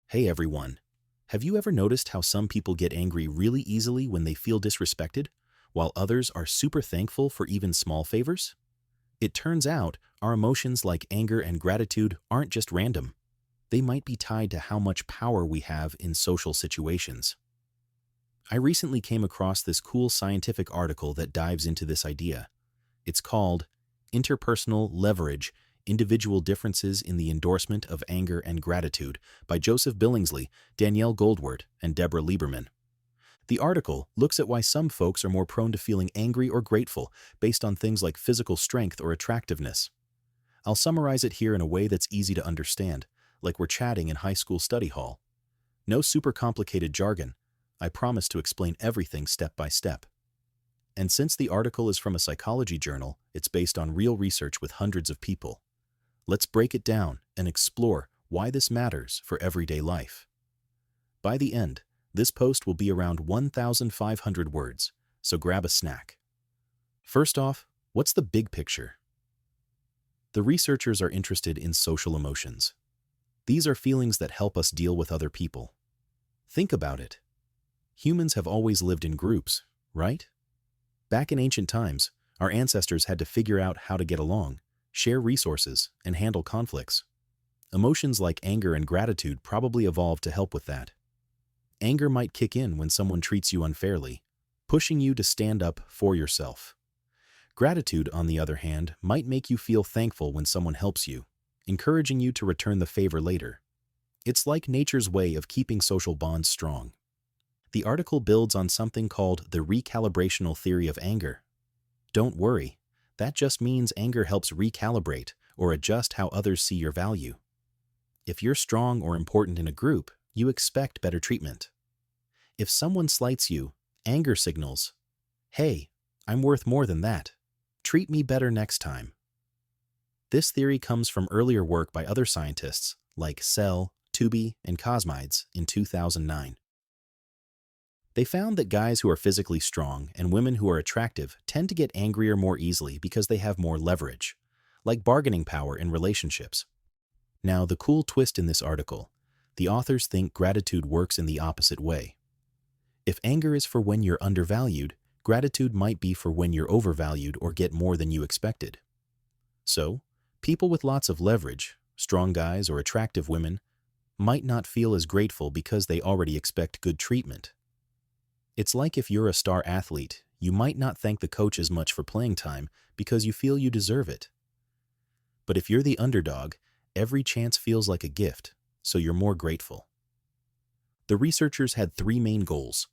Hey everyone. Have you ever noticed how some people get angry really easily when they feel disrespected, while others are super thankful for even small favors? It turns out our emotions like anger and gratitude aren't just random. They might be tied to how much power we have in social situations. I recently came across this cool scientific article that dives into this idea. It's called Interpersonal Leverage: Individual Differences in the Endorsement of Anger and Gratitude by Joseph Billingsley, Danielle Goldward, and Deborah Lieberman. The article looks at why some folks are more prone to feeling angry or grateful based on things like physical strength or attractiveness. I'll summarize it here in a way that's easy to understand, like we're chatting in high school study hall. No super complicated jargon. I promise to explain everything step by step. And since the article is from a psychology journal, it's based on real research with hundreds of people. Let's break it down and explore why this matters for everyday life. By the end, this post will be around 1,500 words, so grab a snack. First off, what's the big picture? The researchers are interested in social emotions. These are feelings that help us deal with other people. Think about it. Humans have always lived in groups, right? Back in ancient times, our ancestors had to figure out how to get along, share resources, and handle conflicts. Emotions like anger and gratitude probably evolved to help with that. Anger might kick in when someone treats you unfairly, pushing you to stand up for yourself. Gratitude, on the other hand, might make you feel thankful when someone helps you, encouraging you to return the favor later. It's like nature's way of keeping social bonds strong. The article builds on something called the recalibrational theory of anger. Don't worry, that just means anger helps recalibrate or adjust how others see your value. If you're strong or important in a group, you expect better treatment. If someone slights you, anger signals, "Hey, I'm worth more than that. Treat me better next time." This theory comes from earlier work by other scientists like Sell, Tooby, and Cosmides in 2009. They found that guys who are physically strong and women who are attractive tend to get angrier more easily because they have more leverage, like bargaining power in relationships. Now, the cool twist in this article: the authors think gratitude works in the opposite way. If anger is for when you're undervalued, gratitude might be for when you're overvalued or get more than you expected. So, people with lots of leverage, strong guys or attractive women, might not feel as grateful because they already expect good treatment. It's like if you're a star athlete, you might not thank the coach as much for playing time because you feel you deserve it. But if you're the underdog, every chance feels like a gift, so you're more grateful. The researchers had three main goals.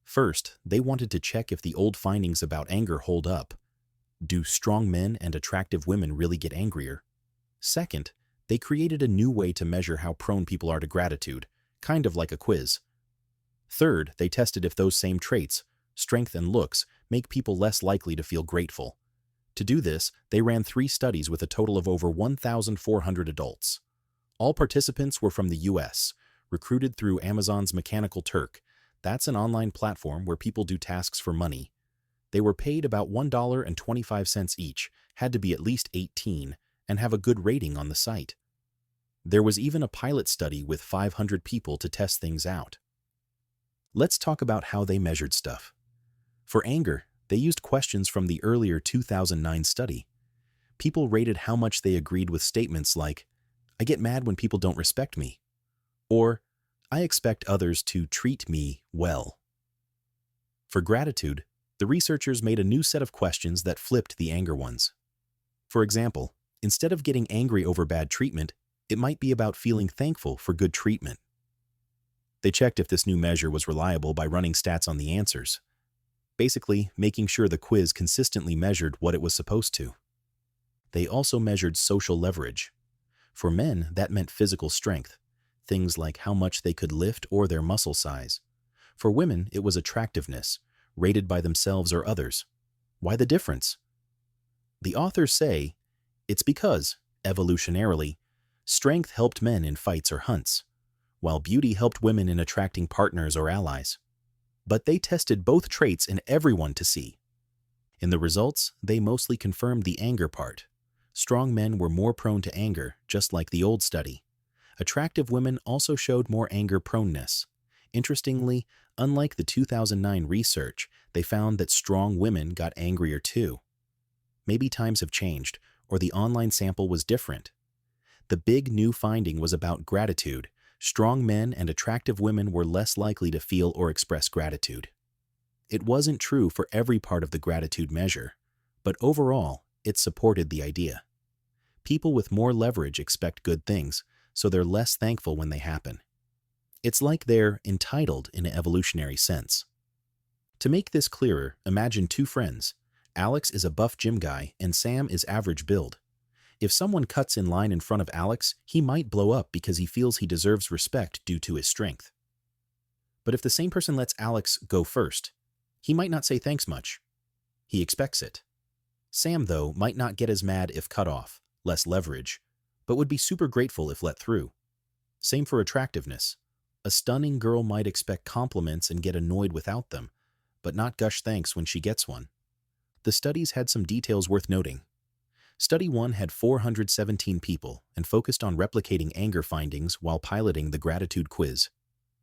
First, they wanted to check if the old findings about anger hold up. Do strong men and attractive women really get angrier? Second, they created a new way to measure how prone people are to gratitude, kind of like a quiz. Third, they tested if those same traits, strength and looks, make people less likely to feel grateful. To do this, they ran 3 studies with a total of over 1,400 adults. All participants were from the US, recruited through Amazon's Mechanical Turk. That's an online platform where people do tasks for money. They were paid about $1.25 each, had to be at least 18, and have a good rating on the site. There was even a pilot study with 500 people to test things out. Let's talk about how they measured stuff. For anger, they used questions from the earlier 2009 study. People rated how much they agreed with statements like, "I get mad when people don't respect me," or "I expect others to treat me well." For gratitude, the researchers made a new set of questions that flipped the anger ones. For example, instead of getting angry over bad treatment, it might be about feeling thankful for good treatment. They checked if this new measure was reliable by running stats on the answers, basically making sure the quiz consistently measured what it was supposed to. They also measured social leverage. For men, that meant physical strength, things like how much they could lift or their muscle size. For women, it was attractiveness, rated by themselves or others. Why the difference? The authors say, it's because, evolutionarily, strength helped men in fights or hunts, while beauty helped women in attracting partners or allies. But they tested both traits in everyone to see. In the results, they mostly confirmed the anger part. Strong men were more prone to anger, just like the old study. Attractive women also showed more anger proneness. Interestingly, unlike the 2009 research, they found that strong women got angrier too. Maybe times have changed, or the online sample was different. The big new finding was about gratitude. Strong men and attractive women were less likely to feel or express gratitude. It wasn't true for every part of the gratitude measure, but overall, it supported the idea. People with more leverage expect good things, so they're less thankful when they happen. It's like they're entitled in an evolutionary sense. To make this clearer, imagine two friends. Alex is a buff gym guy and Sam is average build. If someone cuts in line in front of Alex, he might blow up because he feels he deserves respect due to his strength. But if the same person lets Alex go first, he might not say thanks much. He expects it. Sam, though, might not get as mad if cut off, less leverage, but would be super grateful if let through. Same for attractiveness. A stunning girl might expect compliments and get annoyed without them, but not gush thanks when she gets one. The studies had some details worth noting. Study 1 had 417 people and focused on replicating anger findings while piloting the gratitude quiz.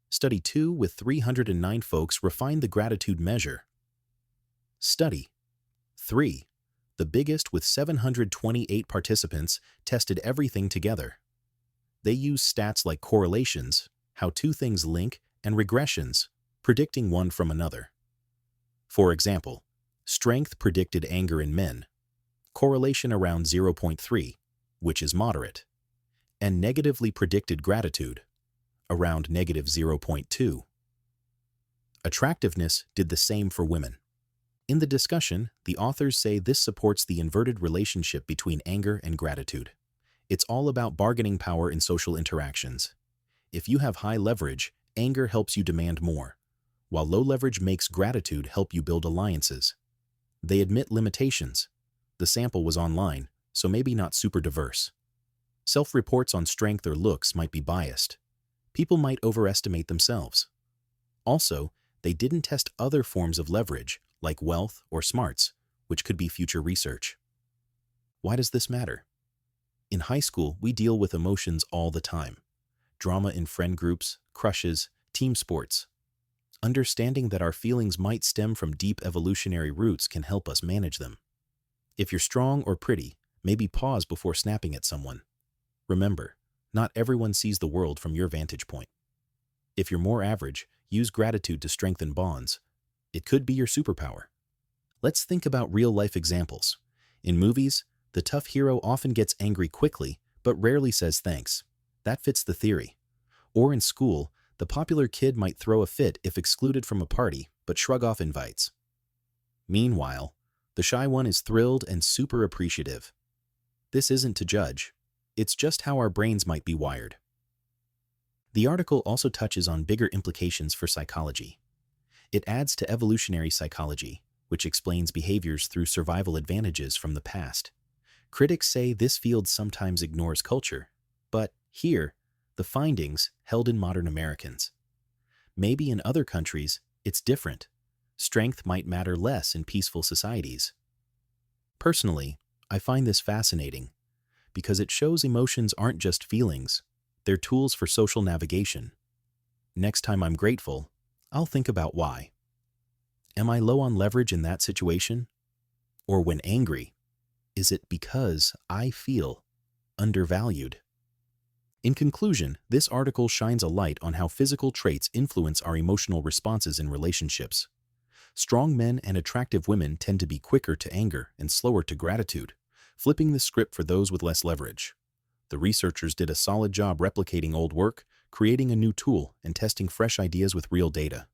Study 2 with 309 folks refined the gratitude measure. Study 3, the biggest with 728 participants, tested everything together. They used stats like correlations, how two things link, and regressions, predicting one from another. For example, strength predicted anger in men, correlation around 0.3, which is moderate, and negatively predicted gratitude, around -0.2. Attractiveness did the same for women. In the discussion, the authors say this supports the inverted relationship between anger and gratitude. It's all about bargaining power in social interactions. If you have high leverage, anger helps you demand more, while low leverage makes gratitude help you build alliances. They admit limitations. The sample was online, so maybe not super diverse. Self-reports on strength or looks might be biased. People might overestimate themselves. Also, they didn't test other forms of leverage, like wealth or smarts, which could be future research. Why does this matter? In high school, we deal with emotions all the time. Drama in friend groups, crushes, team sports. Understanding that our feelings might stem from deep evolutionary roots can help us manage them. If you're strong or pretty, maybe pause before snapping at someone. Remember, not everyone sees the world from your vantage point. If you're more average, use gratitude to strengthen bonds. It could be your superpower. Let's think about real-life examples. In movies, the tough hero often gets angry quickly, but rarely says thanks. That fits the theory. Or in school, the popular kid might throw a fit if excluded from a party, but shrug off invites. Meanwhile, the shy one is thrilled and super appreciative. This isn't to judge. It's just how our brains might be wired. The article also touches on bigger implications for psychology. It adds to evolutionary psychology, which explains behaviors through survival advantages from the past. Critics say this field sometimes ignores culture, but here, the findings held in modern Americans. Maybe in other countries, it's different. Strength might matter less in peaceful societies. Personally, I find this fascinating because it shows emotions aren't just feelings, they're tools for social navigation. Next time I'm grateful, I'll think about why. Am I low on leverage in that situation? Or when angry, is it because I feel undervalued? In conclusion, this article shines a light on how physical traits influence our emotional responses in relationships. Strong men and attractive women tend to be quicker to anger and slower to gratitude, flipping the script for those with less leverage. The researchers did a solid job replicating old work, creating a new tool, and testing fresh ideas with real data.